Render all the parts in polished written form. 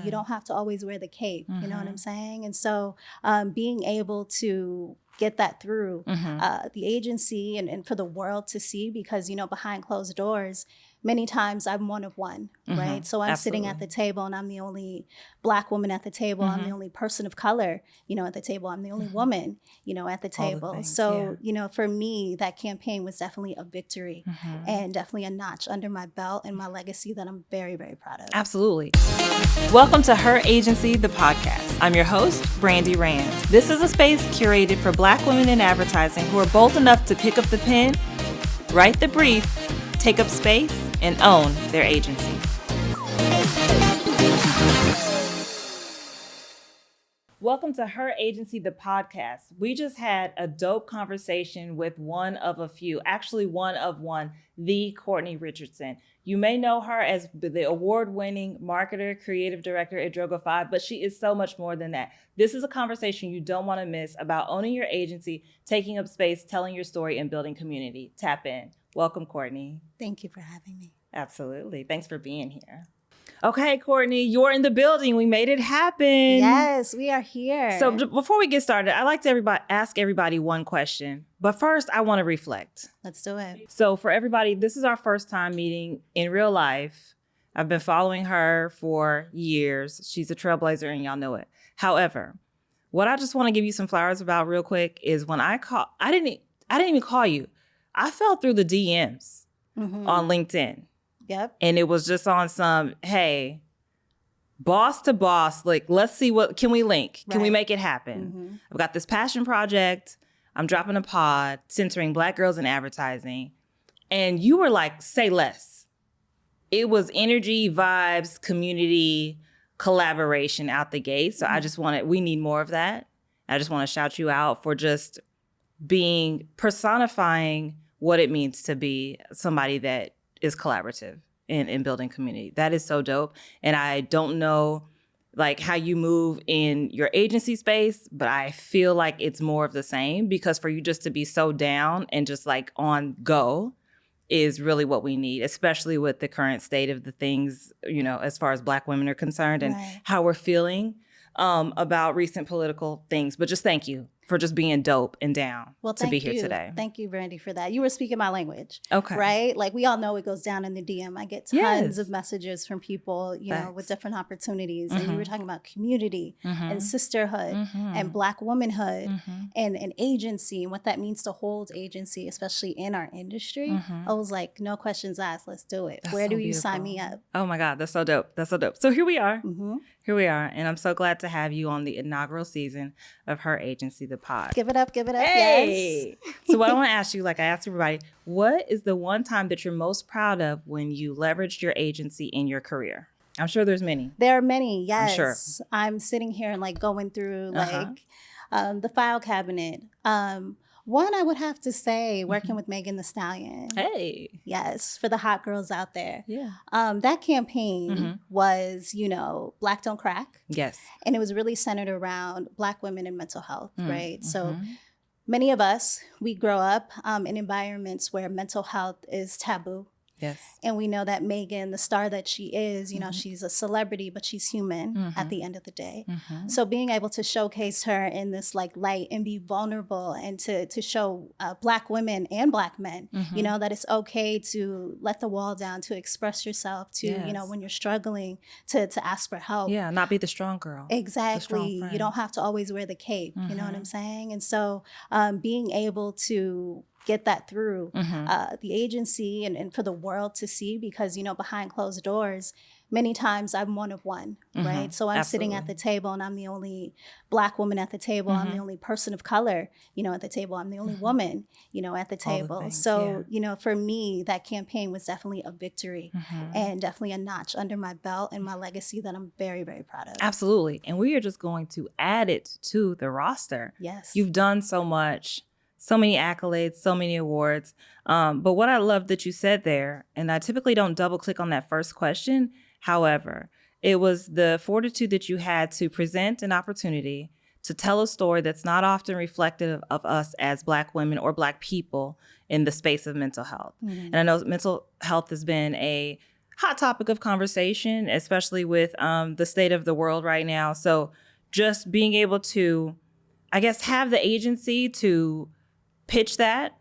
You don't have to always wear the cape. You know what I'm saying? And so being able to get that through the agency and for the world to see, because, you know, behind closed doors, many times I'm one of one, right? So I'm sitting at the table and I'm the only Black woman at the table. I'm the only person of color, you know, at the table. I'm the only woman, you know, at the table. So, you know, for me, that campaign was definitely a victory and definitely a notch under my belt and my legacy that I'm very, very proud of. Absolutely. Welcome to Her Agency, the podcast. I'm your host, Brandi Rand. This is a space curated for Black women in advertising who are bold enough to pick up the pen, write the brief, take up space, and own their agency. Welcome to Her Agency, the podcast. We just had a dope conversation with one of a few, actually one of one, the Courtney Richardson. You may know her as the award-winning marketer, creative director at Droga5, but she is so much more than that. This is a conversation you don't want to miss about owning your agency, taking up space, telling your story, and building community. Tap in. Welcome, Courtney. Thank you for having me. Absolutely. Thanks for being here. Okay, Courtney, you're in the building. We made it happen. Yes, we are here. So before we get started, I like to ask everybody one question. But first, I want to reflect. Let's do it. So for everybody, this is our first time meeting in real life. I've been following her for years. She's a trailblazer and y'all know it. However, what I just want to give you some flowers about real quick is when I didn't even call you. I fell through the DMs on LinkedIn. Yep. And it was just on some, hey, boss to boss, like, let's see can we link? Can we make it happen? I've got this passion project. I'm dropping a pod centering Black girls in advertising. And you were like, say less. It was energy, vibes, community, collaboration out the gate. So we need more of that. I just want to shout you out for just personifying what it means to be somebody that is collaborative in building community. That is so dope. And I don't know like how you move in your agency space, but I feel like it's more of the same, because for you just to be so down and just like on go is really what we need, especially with the current state of the things, you know, as far as Black women are concerned and how we're feeling about recent political things. But just thank you for just being dope and down to be here today. Thank you, Brandi, for that. You were speaking my language. Okay. Right? Like we all know it goes down in the DM. I get tons of messages from people, you know, with different opportunities. And you were talking about community and sisterhood and Black womanhood and agency and what that means to hold agency, especially in our industry. I was like, no questions asked. Let's do it. Where do you sign me up? Oh my God, that's so dope. That's so dope. So here we are. Here we are. And I'm so glad to have you on the inaugural season of Her Agency, the pod. Give it up. Give it up. Hey. Yes. So what I want to ask you, like I asked everybody, what is the one time that you're most proud of when you leveraged your agency in your career? I'm sure there's many. There are many. Yes. I'm sure. I'm sitting here and like going through like the file cabinet. One, I would have to say, working with Megan Thee Stallion. Hey. Yes, for the hot girls out there. Yeah. That campaign was, you know, Black Don't Crack. Yes. And it was really centered around Black women and mental health, right? So many of us, we grow up in environments where mental health is taboo. Yes. And we know that Megan, the star that she is, you know, she's a celebrity, but she's human at the end of the day. So being able to showcase her in this like light and be vulnerable and to show Black women and Black men, you know, that it's okay to let the wall down, to express yourself, to, you know, when you're struggling, to ask for help. Yeah, not be the strong girl. Exactly. You don't have to always wear the cape, you know what I'm saying? And so being able to get that through the agency and for the world to see, because, you know, behind closed doors, many times I'm one of one, right? So I'm sitting at the table and I'm the only Black woman at the table. I'm the only person of color, you know, at the table. I'm the only woman, you know, at the table. You know, for me, that campaign was definitely a victory and definitely a notch under my belt and my legacy that I'm very, very proud of. Absolutely. And we are just going to add it to the roster. Yes. You've done so much. So many accolades, so many awards. But what I love that you said there, and I typically don't double click on that first question. However, it was the fortitude that you had to present an opportunity to tell a story that's not often reflective of us as Black women or Black people in the space of mental health. And I know mental health has been a hot topic of conversation, especially with the state of the world right now. So just being able to, I guess, have the agency to pitch that,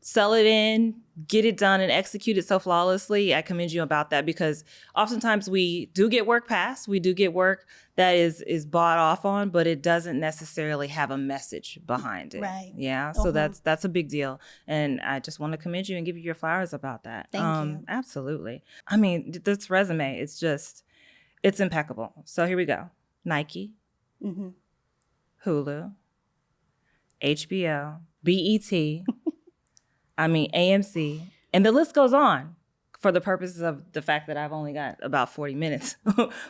sell it in, get it done, and execute it so flawlessly. I commend you about that, because oftentimes we do get work passed. We do get work that is bought off on, but it doesn't necessarily have a message behind it. Right. Yeah. So that's a big deal. And I just want to commend you and give you your flowers about that. Thank you. Absolutely. I mean, this resume, it's impeccable. So here we go. Nike, Hulu, HBO, BET, AMC, and the list goes on, for the purposes of the fact that I've only got about 40 minutes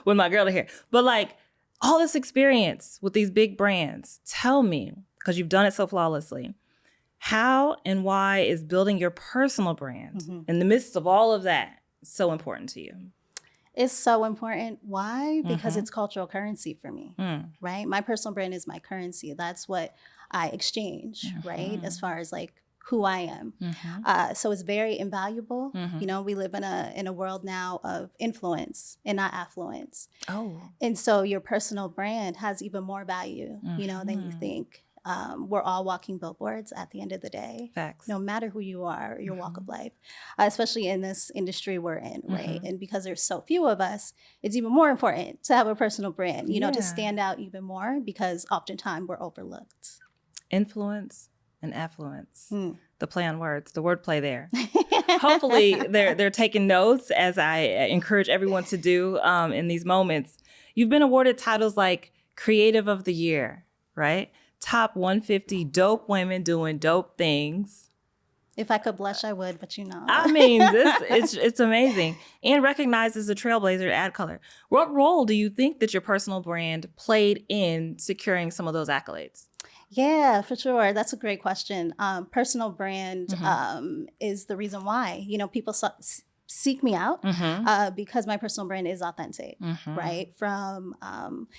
with my girl here. But like, all this experience with these big brands, tell me, because you've done it so flawlessly, how and why is building your personal brand in the midst of all of that so important to you? It's so important. Why? Because it's cultural currency for me, right? My personal brand is my currency. That's what I exchange, right? As far as like who I am. So it's very invaluable. You know, we live in a world now of influence and not affluence. And so your personal brand has even more value, you know, than you think. We're all walking billboards at the end of the day. Facts. No matter who you are, or your walk of life, especially in this industry we're in, right? And because there's so few of us, it's even more important to have a personal brand, you know, to stand out even more, because oftentimes we're overlooked. Influence and affluence. The play on words, the wordplay there. Hopefully they're taking notes, as I encourage everyone to do in these moments. You've been awarded titles like Creative of the Year, right? Top 150 dope women doing dope things. If I could blush, I would, but you know. I mean, it's amazing. And recognized as a trailblazer at Ad Color. What role do you think that your personal brand played in securing some of those accolades? Yeah, for sure. That's a great question. Personal brand is the reason why, you know, people seek me out because my personal brand is authentic, right? From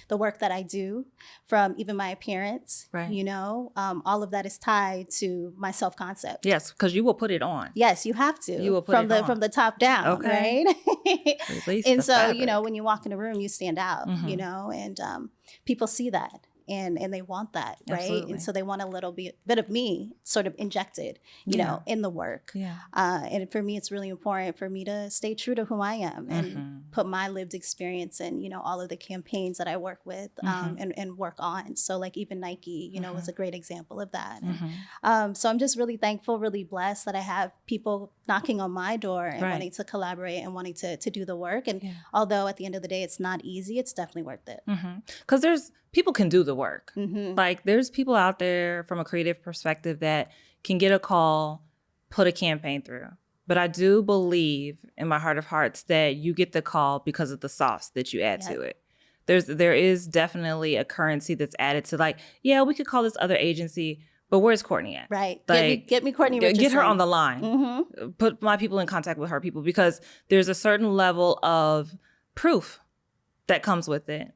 the work that I do, from even my appearance, you know, all of that is tied to my self-concept. Yes, because you will put it on. Yes, you have to. You will put it on. From the top down, right? And so, fabric. you know, when you walk in a room, you stand out, you know, and people see that. And they want that, right? Absolutely. And so they want a little bit of me sort of injected, you know, in the work. And for me, it's really important for me to stay true to who I am and put my lived experience in, you know, all of the campaigns that I work with and work on. So like even Nike, you know, was a great example of that. And, so I'm just really thankful, really blessed that I have people knocking on my door and wanting to collaborate and wanting to do the work. And although at the end of the day, it's not easy, it's definitely worth it. Because people can do the work. Like there's people out there from a creative perspective that can get a call, put a campaign through. But I do believe in my heart of hearts that you get the call because of the sauce that you add to it. There is definitely a currency that's added to, like, yeah, we could call this other agency, but where's Courtney at? Right. Like, get me Courtney Richardson. Get her on the line. Put my people in contact with her people, because there's a certain level of proof that comes with it.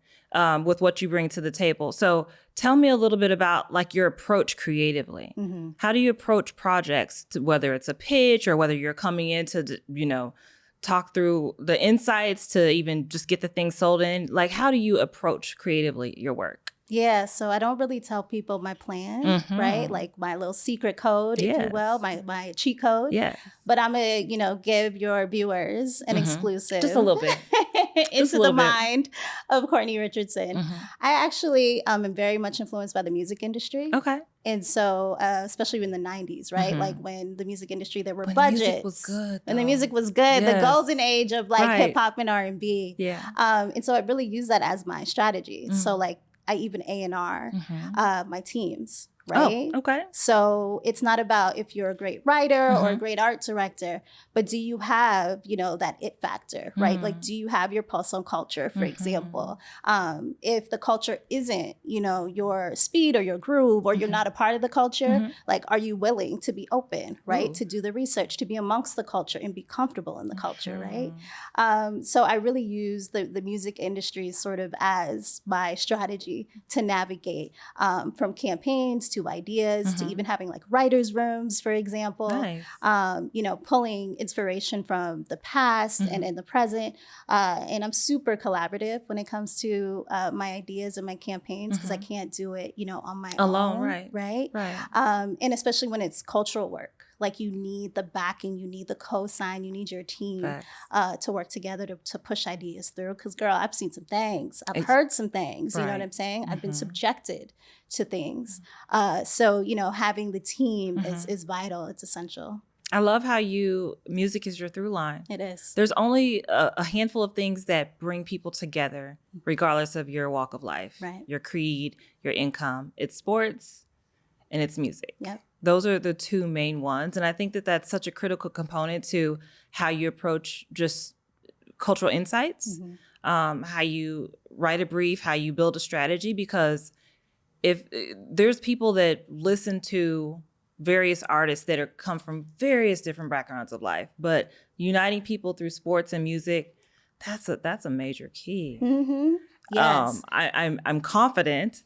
With what you bring to the table. So tell me a little bit about like your approach creatively. How do you approach projects, whether it's a pitch or whether you're coming in to, you know, talk through the insights to even just get the thing sold in? Like, how do you approach creatively your work? Yeah, so I don't really tell people my plan, right? Like my little secret code, if you will, my cheat code. Yeah. But I'm going to, you know, give your viewers an exclusive. Just a little bit. into the mind of Courtney Richardson. I actually am very much influenced by the music industry. Okay. And so, especially in the 90s, right? Like when the music industry, there were budgets. The music was good. And the music was good. The golden age of like hip hop and R&B. Yeah. And so I really use that as my strategy. So like I even A&R my teams. Right? Oh, okay. So it's not about if you're a great writer or a great art director, but do you have, you know, that it factor, right? Like, do you have your pulse on culture, for example? If the culture isn't, you know, your speed or your groove, or you're not a part of the culture, like, are you willing to be open, right? To do the research, to be amongst the culture and be comfortable in the culture, right? So I really use the music industry sort of as my strategy to navigate from campaigns to ideas, to even having like writers' rooms, for example. Nice. You know, pulling inspiration from the past and in the present. And I'm super collaborative when it comes to my ideas and my campaigns, because I can't do it, you know, on my Alone, own. right. And especially when it's cultural work. Like you need the backing, you need the cosign, you need your team to work together to push ideas through. Because, girl, I've seen some things. I've heard some things. You know what I'm saying? I've been subjected to things. So, you know, having the team is vital. It's essential. I love how music is your through line. It is. There's only a handful of things that bring people together, regardless of your walk of life, your creed, your income. It's sports and it's music. Yep. Those are the two main ones. And I think that that's such a critical component to how you approach just cultural insights, how you write a brief, how you build a strategy. Because if there's people that listen to various artists that come from various different backgrounds of life, but uniting people through sports and music, that's a major key. Yes. I'm confident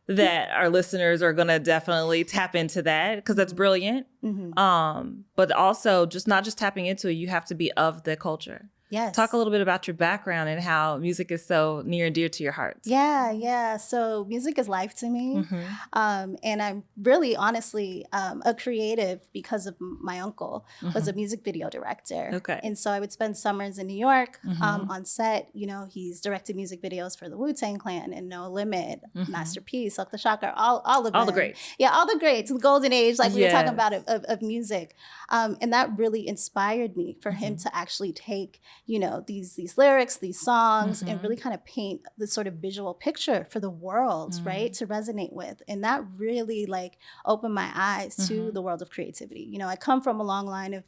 that our listeners are going to definitely tap into that, because that's brilliant. But also just not just tapping into it, you have to be of the culture. Yes. Talk a little bit about your background and how music is so near and dear to your heart. Yeah. So music is life to me. And I'm really, honestly, a creative because of my uncle was a music video director. Okay. And so I would spend summers in New York on set. You know, he's directed music videos for the Wu-Tang Clan and No Limit, Masterpiece, Silk the Shocker, all of them. All the greats. Yeah, all the greats, the golden age, like we were talking about of music. And that really inspired me for him to actually take, you know, these lyrics, these songs, and really kind of paint this sort of visual picture for the world, right, to resonate with. And that really like opened my eyes to the world of creativity. You know, I come from a long line of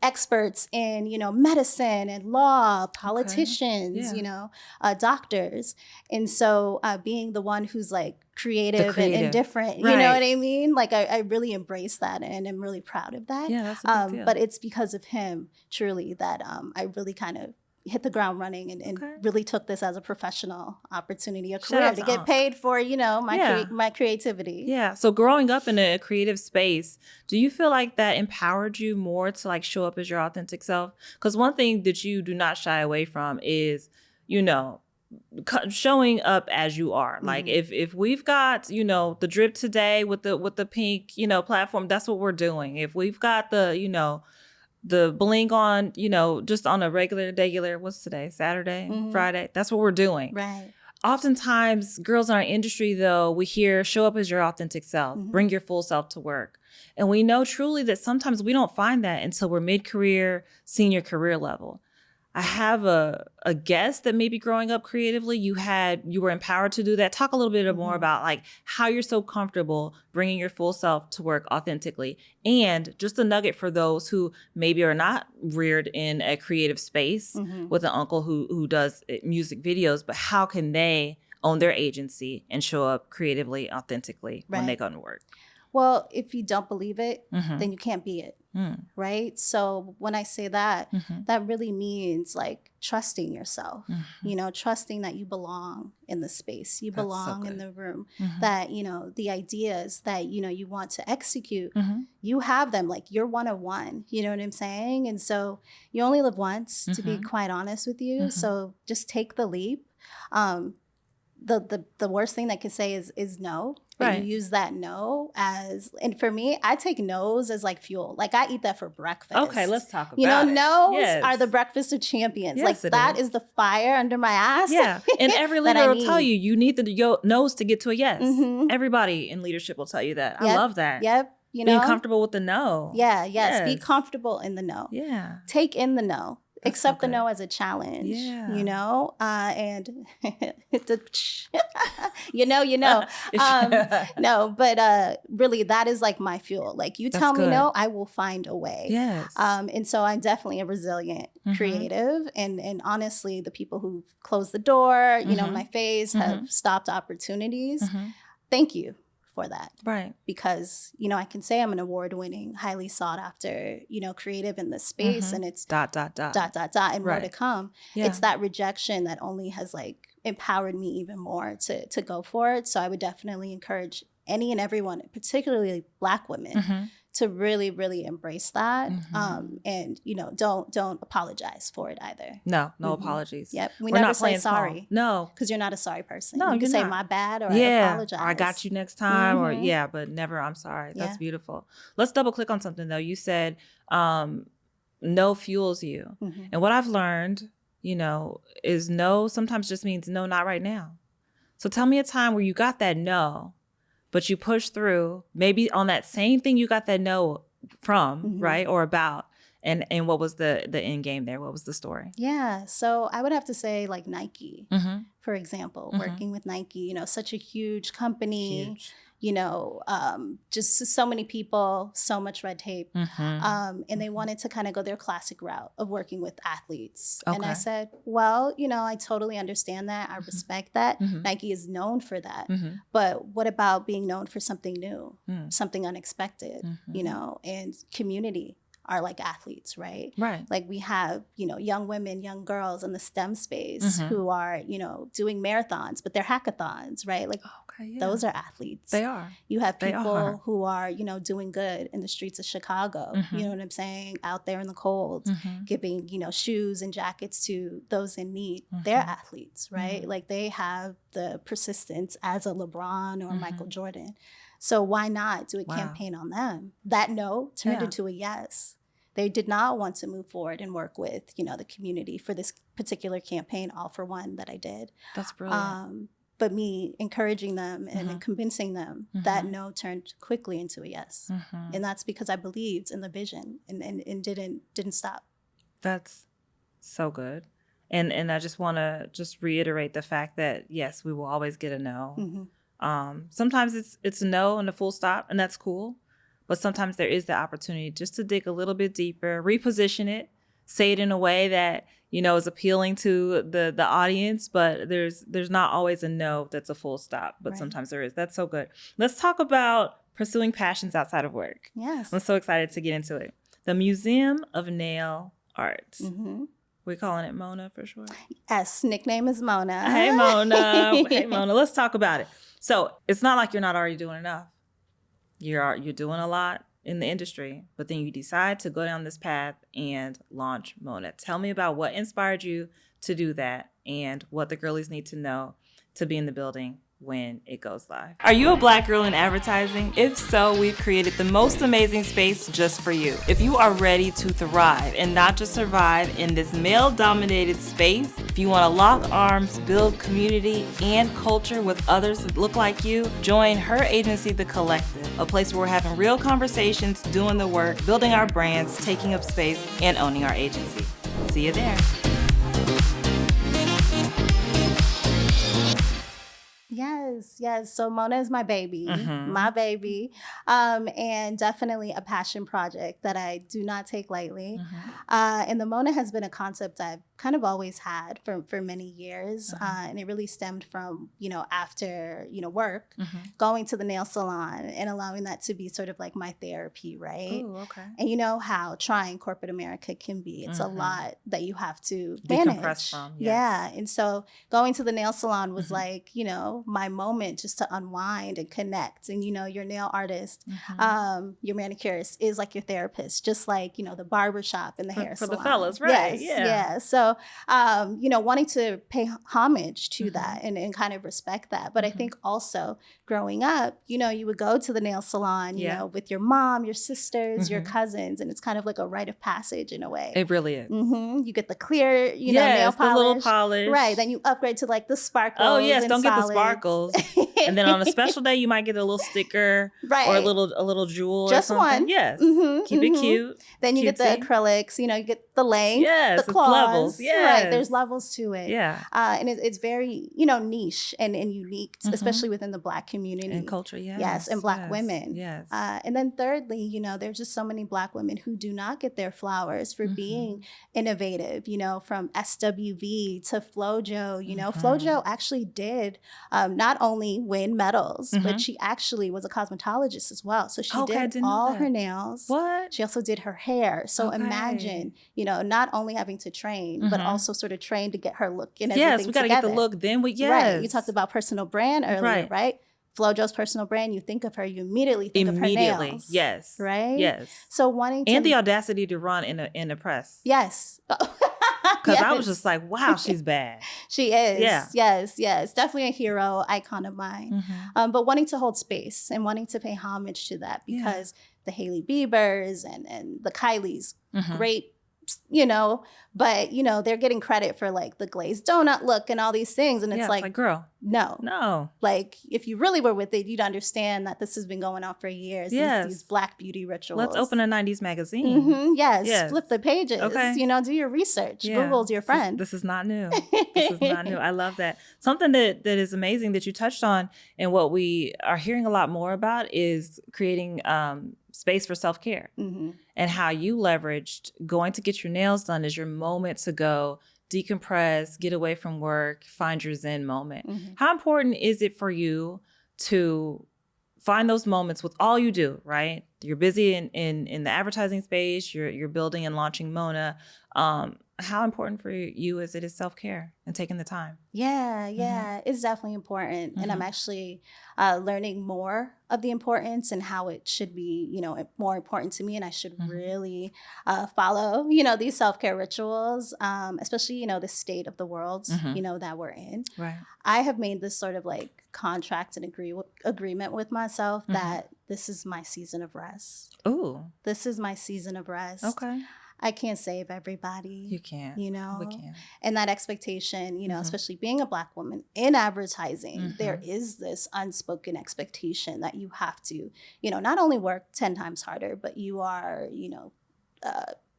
experts in, you know, medicine and law, politicians, you know, doctors. And so being the one who's like creative and different, you know what I mean? Like I really embrace that and I'm really proud of that. Yeah, that's a big deal. But it's because of him truly that I really kind of hit the ground running and really took this as a professional opportunity, a career to get paid for, you know, my creativity. Yeah. So growing up in a creative space, do you feel like that empowered you more to like show up as your authentic self? Because one thing that you do not shy away from is, you know, showing up as you are. Like if we've got, you know, the drip today with the pink, you know, platform, that's what we're doing. If we've got the, you know, the bling on, you know, just on a regular, what's today? Saturday, Friday. That's what we're doing. Right. Oftentimes, girls in our industry, though, we hear show up as your authentic self, bring your full self to work. And we know truly that sometimes we don't find that until we're mid-career, senior career level. I have a guess that maybe growing up creatively, you were empowered to do that. Talk a little bit more about like how you're so comfortable bringing your full self to work authentically, and just a nugget for those who maybe are not reared in a creative space with an uncle who does music videos, but how can they own their agency and show up creatively, authentically when they go to work? Well, if you don't believe it, then you can't be it. Right. So when I say that, that really means like trusting yourself, you know, trusting that you belong in the space, you belong in the room, that, you know, the ideas that, you know, you want to execute, you have them, like you're one of one, you know what I'm saying? And so you only live once, to be quite honest with you. So just take the leap. The worst thing that could say is no. But you use that no as, and for me, I take no's as like fuel. Like I eat that for breakfast. Okay, let's talk about it. You know, no's are the breakfast of champions. Yes, like that is the fire under my ass. Yeah, and every leader will tell you need the no's to get to a yes. Everybody in leadership will tell you that. I love that. Yep. You know, being comfortable with the no. Yeah, yes. Be comfortable in the no. Yeah. Take in the no. Accept the no as a challenge, you know, and you know, no, but really that is like my fuel. Like you tell me no, I will find a way. Yes. And so I'm definitely a resilient creative, and honestly, the people who closed the door, you know, in my face, have stopped opportunities. Thank you for that. Right. Because, you know, I can say I'm an award-winning, highly sought after, you know, creative in this space, and it's ... and more to come. Yeah. It's that rejection that only has like empowered me even more to go for it. So I would definitely encourage any and everyone, particularly Black women, to really, really embrace that. And, you know, don't apologize for it either. No apologies. Yep. We're never not say playing sorry. Small. No. Because you're not a sorry person. No, you can say not. my bad or I apologize. Or I got you next time or but never I'm sorry. That's beautiful. Let's double click on something though. You said no fuels you. And what I've learned, you know, is no sometimes just means no, not right now. So tell me a time where you got that no, but you pushed through maybe on that same thing you got that no from, right? Or about. And what was the end game there? What was the story? Yeah. So I would have to say like Nike, for example, working with Nike, you know, such a huge company, you know, just so many people, so much red tape. And they wanted to kind of go their classic route of working with athletes. And I said, well, you know, I totally understand that. I respect that. Nike is known for that. But what about being known for something new, something unexpected, you know, and community? Are like athletes, right? Right. Like we have, you know, young women, young girls in the STEM space who are, you know, doing marathons, but they're hackathons, right? Like those are athletes. They are. You have people who are, you know, doing good in the streets of Chicago. You know what I'm saying? Out there in the cold, giving, you know, shoes and jackets to those in need. They're athletes, right? Like they have the persistence as a LeBron or Michael Jordan. So why not do a campaign on them? That no turned into a yes. They did not want to move forward and work with, you know, the community for this particular campaign, All for One, that I did. That's brilliant. But me encouraging them and convincing them, that no turned quickly into a yes. And that's because I believed in the vision and didn't stop. That's so good. And I just want to just reiterate the fact that, yes, we will always get a no. Sometimes it's a no and a full stop, and that's cool. But sometimes there is the opportunity just to dig a little bit deeper, reposition it, say it in a way that, you know, is appealing to the audience, but there's not always a no that's a full stop, but sometimes there is. That's so good. Let's talk about pursuing passions outside of work. Yes. I'm so excited to get into it. The Museum of Nail Art. We're calling it Mona for sure. Yes, nickname is Mona. Hey, Mona. Hey, Mona. Let's talk about it. So it's not like you're not already doing enough. You're doing a lot in the industry, but then you decide to go down this path and launch Mona. Tell me about what inspired you to do that and what the girlies need to know to be in the building when it goes live. Are you a Black girl in advertising? If so, we've created the most amazing space just for you. If you are ready to thrive and not just survive in this male-dominated space, if you want to lock arms, build community and culture with others that look like you, join her agency, The Collective, a place where we're having real conversations, doing the work, building our brands, taking up space, and owning our agency. See you there. Yes. So Mona is my baby, and definitely a passion project that I do not take lightly. And the Mona has been a concept I've kind of always had for many years. And it really stemmed from, you know, after, you know, work, going to the nail salon and allowing that to be sort of like my therapy, right? Ooh, okay. And you know how trying corporate America can be. It's a lot that you have to manage. Decompress from, yes. Yeah. And so going to the nail salon was like, you know, my moment just to unwind and connect. And, you know, your nail artist, your manicurist is like your therapist, just like, you know, the barbershop and the hair salon. For the fellas, right? Yes, yeah. So, you know, wanting to pay homage to that and kind of respect that. But I think also growing up, you know, you would go to the nail salon, you know, with your mom, your sisters, your cousins, and it's kind of like a rite of passage in a way. It really is. You get the clear, you know, nail polish. The little polish. Right. Then you upgrade to like the sparkles. Oh, yes. And don't solids. Get the sparkles. And then on a special day, you might get a little sticker or a little jewel just or something. One. Yes. Keep it cute. Then you get the acrylics, you know, you get the length, the claws. Levels. Yes. Right. There's levels to it. Yeah. And it's very, you know, niche and unique, especially within the Black community. And culture, yes. Yes, and Black women. Yes. And then thirdly, you know, there's just so many Black women who do not get their flowers for being innovative, you know, from SWV to FloJo. You know, FloJo actually did not only win medals, but she actually was a cosmetologist as well. So she did all her nails. What? She also did her hair. So imagine, you know, not only having to train, but also sort of train to get her look and everything Yes, we got to get the look then. Right. You talked about personal brand earlier, right? FloJo's personal brand, you think of her, you immediately think of her nails. Yes. Right? Yes. So wanting to... And the audacity to run in a press. Yes. Because I was just like, wow, she's bad. She is. Yeah. Yes. Definitely a hero, icon of mine. But wanting to hold space and wanting to pay homage to that, because the Hailey Biebers and the Kylies, great, but, they're getting credit for like the glazed donut look and all these things. And it's like, girl, no. Like, if you really were with it, you'd understand that this has been going on for years. Yes. These Black beauty rituals. Let's open a 90s magazine. Yes. Flip the pages. Okay. Do your research. Google's your friend. This is not new. This is not new. I love that. Something that is amazing that you touched on, and what we are hearing a lot more about, is creating space for self-care, and how you leveraged going to get your nails done as your moment to go decompress, get away from work, find your Zen moment. How important is it for you to find those moments with all you do, right? You're busy in the advertising space, you're building and launching Mona. How important for you is it is self-care and taking the time? Yeah. It's definitely important. And I'm actually learning more of the importance and how it should be, more important to me. And I should really follow, these self-care rituals, especially, the state of the world, that we're in. Right. I have made this sort of like contract and agreement with myself that this is my season of rest. Ooh. This is my season of rest. Okay. I can't save everybody. You can't. We can't. And that expectation, especially being a Black woman in advertising, there is this unspoken expectation that you have to, not only work 10 times harder, but you are,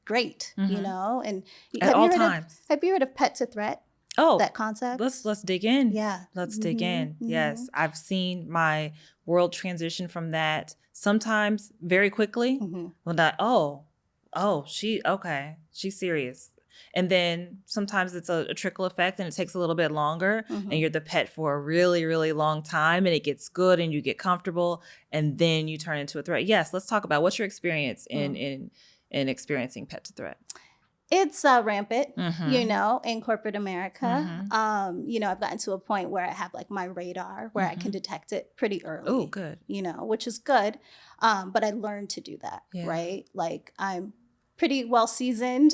great, and at all times. Have you heard of pet to threat? Oh, that concept. Let's dig in. Yeah. Let's dig in. Yes. I've seen my world transition from that sometimes very quickly. When she's serious. And then sometimes it's a trickle effect and it takes a little bit longer, and you're the pet for a really, really long time, and it gets good and you get comfortable, and then you turn into a threat. Yes, let's talk about what's your experience in experiencing pet to threat. It's rampant, in corporate America. I've gotten to a point where I have like my radar where I can detect it pretty early. Oh, good. Which is good. But I learned to do that, right? Like, I'm pretty well seasoned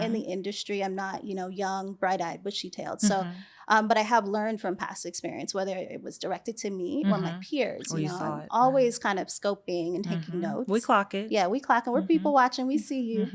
in the industry. I'm not, young, bright-eyed, bushy-tailed. So, but I have learned from past experience, whether it was directed to me or my peers. I'm always kind of scoping and taking notes. We clock it. Yeah, we clock it. We're people watching. We see you.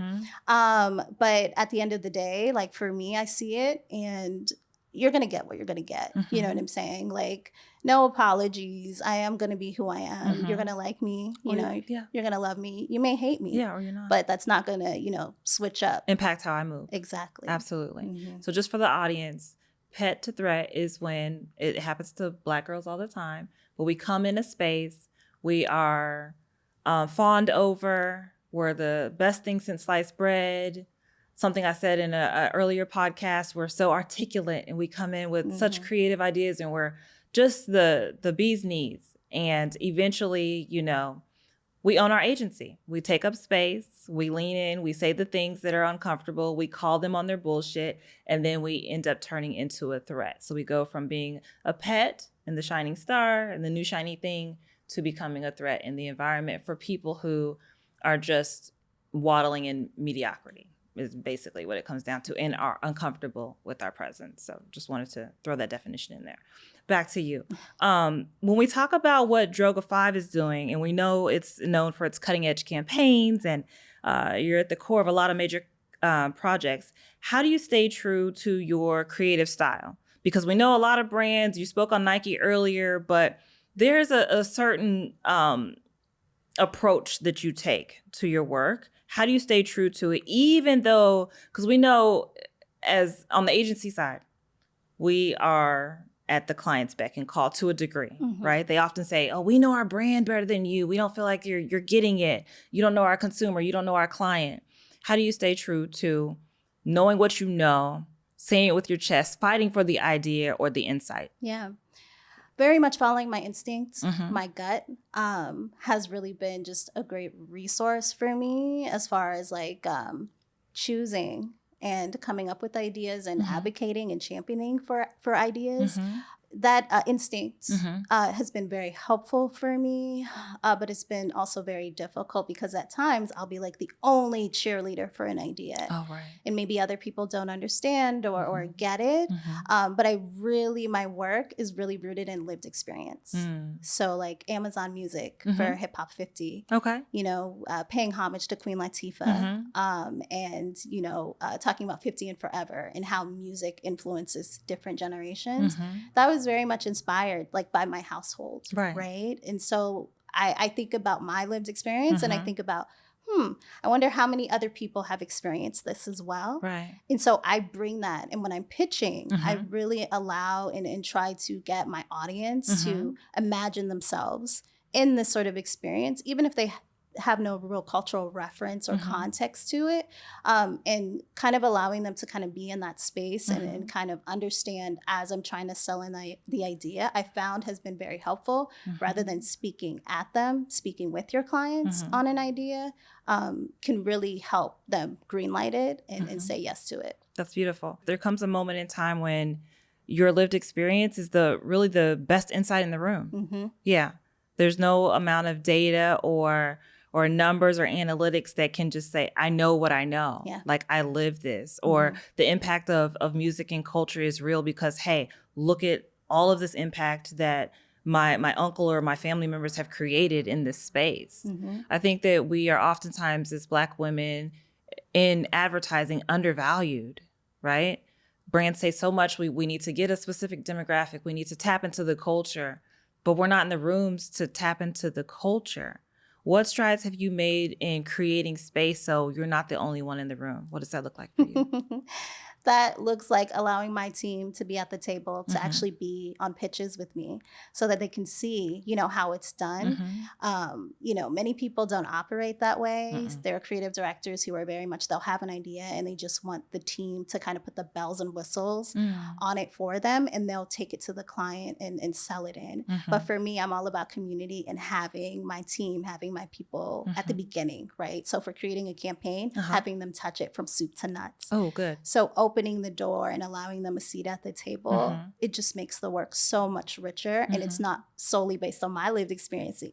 But at the end of the day, like for me, I see it, and you're going to get what you're going to get. You know what I'm saying? Like, no apologies. I am going to be who I am. You're going to like me. You're going to love me. You may hate me. Yeah, or you're not. But that's not going to, switch up. Impact how I move. Exactly. Absolutely. So just for the audience, pet to threat is when it happens to Black girls all the time, but we come in a space, we are fawned over, we're the best thing since sliced bread. Something I said in an earlier podcast, we're so articulate and we come in with such creative ideas, and we're just the bee's knees. And eventually, we own our agency. We take up space, we lean in, we say the things that are uncomfortable, we call them on their bullshit, and then we end up turning into a threat. So we go from being a pet and the shining star and the new shiny thing to becoming a threat in the environment for people who are just waddling in mediocrity, is basically what it comes down to, and are uncomfortable with our presence. So just wanted to throw that definition in there. Back to you. When we talk about what Droga 5 is doing, and we know it's known for its cutting edge campaigns, and you're at the core of a lot of major projects, how do you stay true to your creative style? Because we know a lot of brands, you spoke on Nike earlier, but there's a certain approach that you take to your work. How do you stay true to it, even though, because we know as on the agency side, we are at the client's beck and call to a degree, right? They often say, oh, we know our brand better than you. We don't feel like you're getting it. You don't know our consumer. You don't know our client. How do you stay true to knowing what you know, saying it with your chest, fighting for the idea or the insight? Yeah. Very much following my instincts, my gut has really been just a great resource for me as far as like choosing and coming up with ideas and advocating and championing for ideas. that instinct has been very helpful for me, but it's been also very difficult because at times I'll be like the only cheerleader for an idea. Oh, right. And maybe other people don't understand or get it. But my work is really rooted in lived experience. So like Amazon Music for Hip Hop 50. Okay. You know, paying homage to Queen Latifah, and, you know, talking about 50 and Forever and how music influences different generations. That was very much inspired like by my household, right? And so I think about my lived experience and I think about, I wonder how many other people have experienced this as well. Right. And so I bring that. And when I'm pitching, I really allow and try to get my audience to imagine themselves in this sort of experience, even if they have no real cultural reference or context to it, and kind of allowing them to kind of be in that space and kind of understand as I'm trying to sell in the idea, I found has been very helpful rather than speaking at them. Speaking with your clients on an idea can really help them greenlight it and say yes to it. That's beautiful. There comes a moment in time when your lived experience is really the best insight in the room. Yeah. There's no amount of data or numbers or analytics that can just say, I know what I know. Yeah. Like I live this, or the impact of music and culture is real because, hey, look at all of this impact that my uncle or my family members have created in this space. I think that we are oftentimes as Black women in advertising undervalued, right? Brands say so much, we need to get a specific demographic. We need to tap into the culture, but we're not in the rooms to tap into the culture. What strides have you made in creating space so you're not the only one in the room? What does that look like for you? That looks like allowing my team to be at the table, to actually be on pitches with me so that they can see, you know, how it's done. You know, many people don't operate that way. There are creative directors who are very much, they'll have an idea and they just want the team to kind of put the bells and whistles on it for them, and they'll take it to the client and sell it in. But for me, I'm all about community and having my team, having my people at the beginning, right? So for creating a campaign, having them touch it from soup to nuts. Oh, good. So opening the door and allowing them a seat at the table, it just makes the work so much richer. And it's not solely based on my lived experience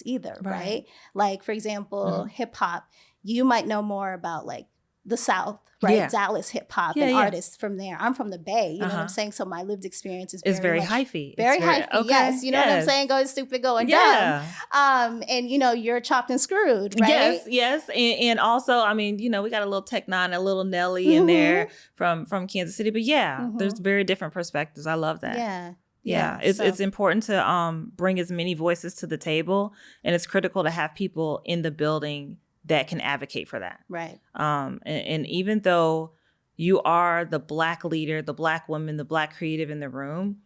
either, right? Like, for example, hip hop, you might know more about like the South, right? Yeah. Dallas hip hop and artists from there. I'm from the Bay, you know what I'm saying? So my lived experience is very hyphy. Very hyphy, okay. Yes. You know what I'm saying? Going stupid, going dumb. And you know, you're chopped and screwed, right? Yes. And also, I mean, you know, we got a little Tech Nine, a little Nelly in there from Kansas City. But there's very different perspectives. I love that. Yeah. It's important to bring as many voices to the table. And it's critical to have people in the building that can advocate for that. Right. And even though you are the Black leader, the Black woman, the Black creative in the room,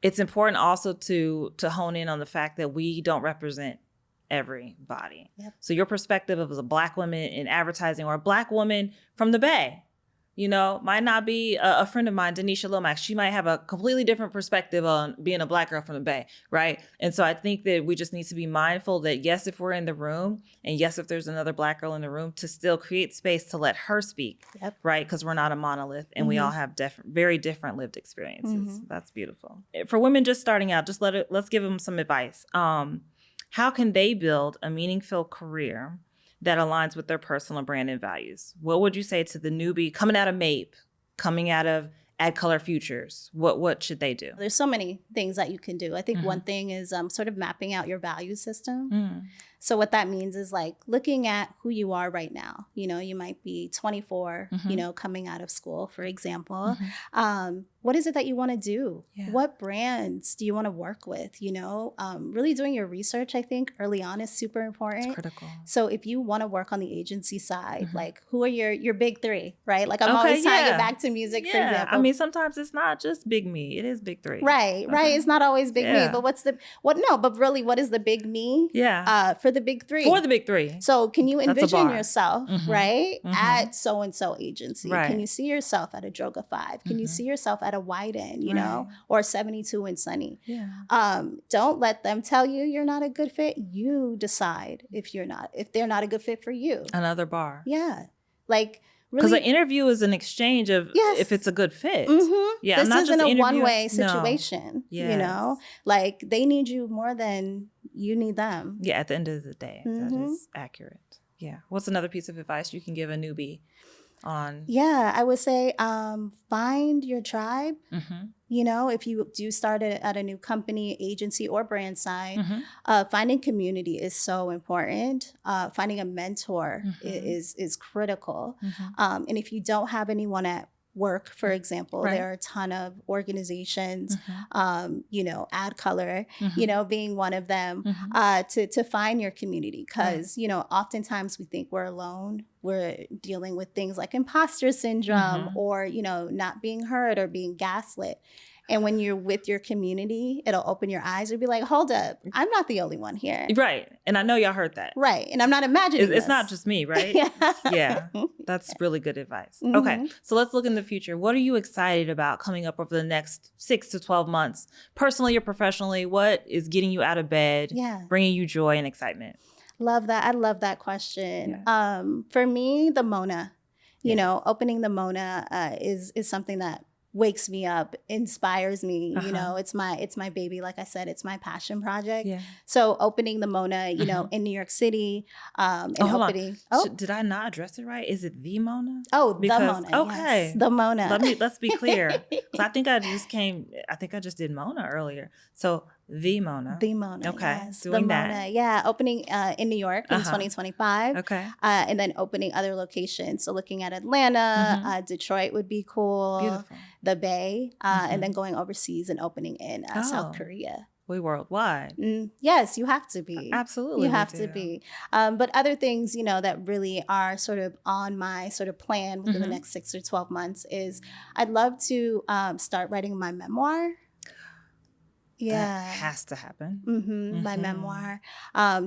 it's important also to hone in on the fact that we don't represent everybody. Yep. So your perspective of as a Black woman in advertising or a Black woman from the Bay, you know, might not be a friend of mine, Denisha Lomax. She might have a completely different perspective on being a Black girl from the Bay, right? And so I think that we just need to be mindful that, yes, if we're in the room, and yes, if there's another Black girl in the room, to still create space to let her speak, right? Because we're not a monolith, and we all have very different lived experiences. That's beautiful. For women just starting out, let's give them some advice. How can they build a meaningful career that aligns with their personal brand and values? What would you say to the newbie coming out of MAPE, coming out of Add Color Futures? What should they do? There's so many things that you can do. I think one thing is sort of mapping out your value system. So what that means is like looking at who you are right now. You know, you might be 24, you know, coming out of school, for example. What is it that you want to do? Yeah. What brands do you want to work with? You know, really doing your research, I think, early on is super important. It's critical. So if you want to work on the agency side, like who are your big three, right? Like I'm always tying it back to music, for example. I mean, sometimes it's not just big me. It is big three. Right. It's not always big me. But but really, what is the big me? For the big three. For the big three. So can you envision yourself, right, at so-and-so agency? Right. Can you see yourself at a Droga 5? Can you see yourself at a Wide End, you know, or 72 and Sunny? Don't let them tell you you're not a good fit. You decide if they're not a good fit for you. Another bar. Yeah. Like Because an interview is an exchange of if it's a good fit. Yeah, this not isn't just a one-way situation. No. You know, like they need you more than you need them. Yeah, at the end of the day, that is accurate. Yeah. What's another piece of advice you can give a newbie on? Yeah, I would say find your tribe. You know, if you do start at a new company, agency, or brand side, finding community is so important. Finding a mentor is critical. And if you don't have anyone at work, for example, there are a ton of organizations, you know, Ad Color, you know, being one of them, to find your community. Because, you know, oftentimes we think we're alone. We're dealing with things like imposter syndrome or, you know, not being heard or being gaslit. And when you're with your community, it'll open your eyes. You'll be like, hold up, I'm not the only one here. Right. And I know y'all heard that. Right. And I'm not imagining It's not just me, right? Yeah. That's really good advice. Okay. So let's look in the future. What are you excited about coming up over the next 6 to 12 months? Personally or professionally, what is getting you out of bed, bringing you joy and excitement? Love that. I love that question. For me, the Mona, you know, opening the Mona is something that wakes me up, inspires me. You know, it's my baby. Like I said, it's my passion project. So opening the Mona, you know, in New York City, and opening. Did I not address it right? Is it the Mona? The Mona. Okay. Yes, the Mona. Let's be clear. So I think I just did Mona earlier. So the Mona. The Mona. Okay. Yes. Doing the that. Mona. Yeah. Opening in New York in 2025. Okay. And then opening other locations. So looking at Atlanta, Detroit would be cool. Beautiful. The Bay, and then going overseas and opening in South Korea. We worldwide. Yes, you have to be. Absolutely. You have to be. But other things, you know, that really are sort of on my sort of plan within the next 6 or 12 months is I'd love to start writing my memoir. That has to happen. My memoir,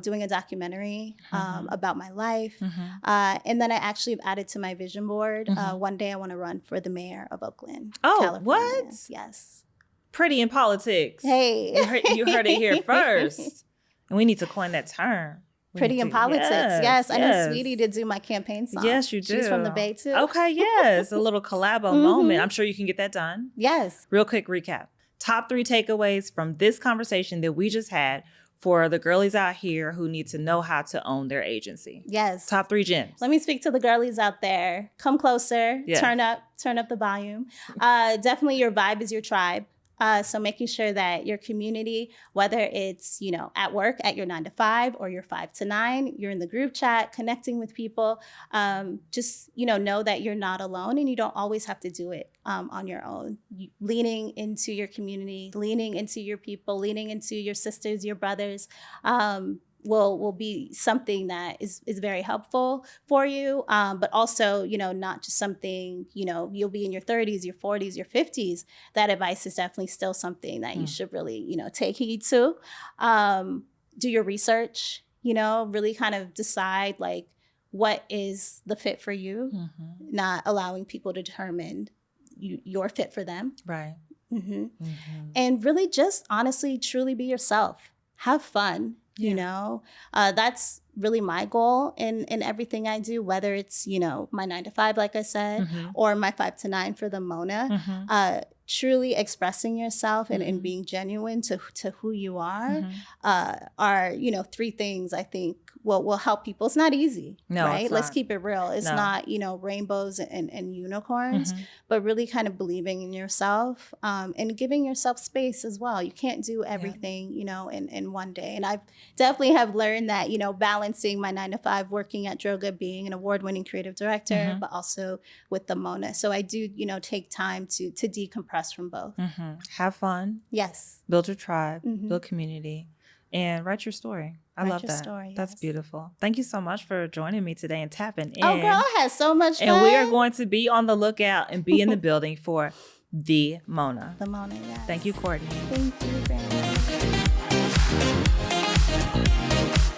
doing a documentary about my life. And then I actually have added to my vision board. One day I want to run for the mayor of Oakland, California. What? Yes. Pretty in politics. Hey. You heard it here first. And we need to coin that term. Pretty in politics. Yes. I know Sweetie to do my campaign song. Yes, you do. She's from the Bay too. Okay, yes. A little collabo moment. I'm sure you can get that done. Yes. Real quick recap. Top 3 takeaways from this conversation that we just had for the girlies out here who need to know how to own their agency. Yes. Top 3 gems. Let me speak to the girlies out there. Come closer. Yes. Turn up the volume. Definitely your vibe is your tribe. So making sure that your community, whether it's, you know, at work at your 9 to 5 or your 5 to 9, you're in the group chat, connecting with people, just, you know that you're not alone and you don't always have to do it on your own. Leaning into your community, leaning into your people, leaning into your sisters, your brothers, will be something that is very helpful for you, but also, you know, not just something, you know, you'll be in your 30s, your 40s, your 50s. That advice is definitely still something that you should really, you know, take heed to. Do your research, you know, really kind of decide like what is the fit for you, not allowing people to determine your fit for them. Right. And really just honestly, truly be yourself. Have fun. You know, that's really my goal in everything I do, whether it's, you know, my 9 to 5, like I said, or my 5 to 9 for the Mona. Truly expressing yourself and being genuine to who you are, you know, 3 things I think will help people. It's not easy, right? Let's keep it real. It's not, you know, rainbows and unicorns, but really kind of believing in yourself and giving yourself space as well. You can't do everything, you know, in one day. And I definitely have learned that, you know, balancing my 9 to 5, working at Droga, being an award-winning creative director, but also with the Mona. So I do, you know, take time to decompress from both. Have fun. Yes. Build your tribe, build community, and write your story. I love that. Story, That's beautiful. Thank you so much for joining me today and tapping in. Oh, girl, I had so much fun. And we are going to be on the lookout and be in the building for the Mona. The Mona, yes. Thank you, Courtney. Thank you very much.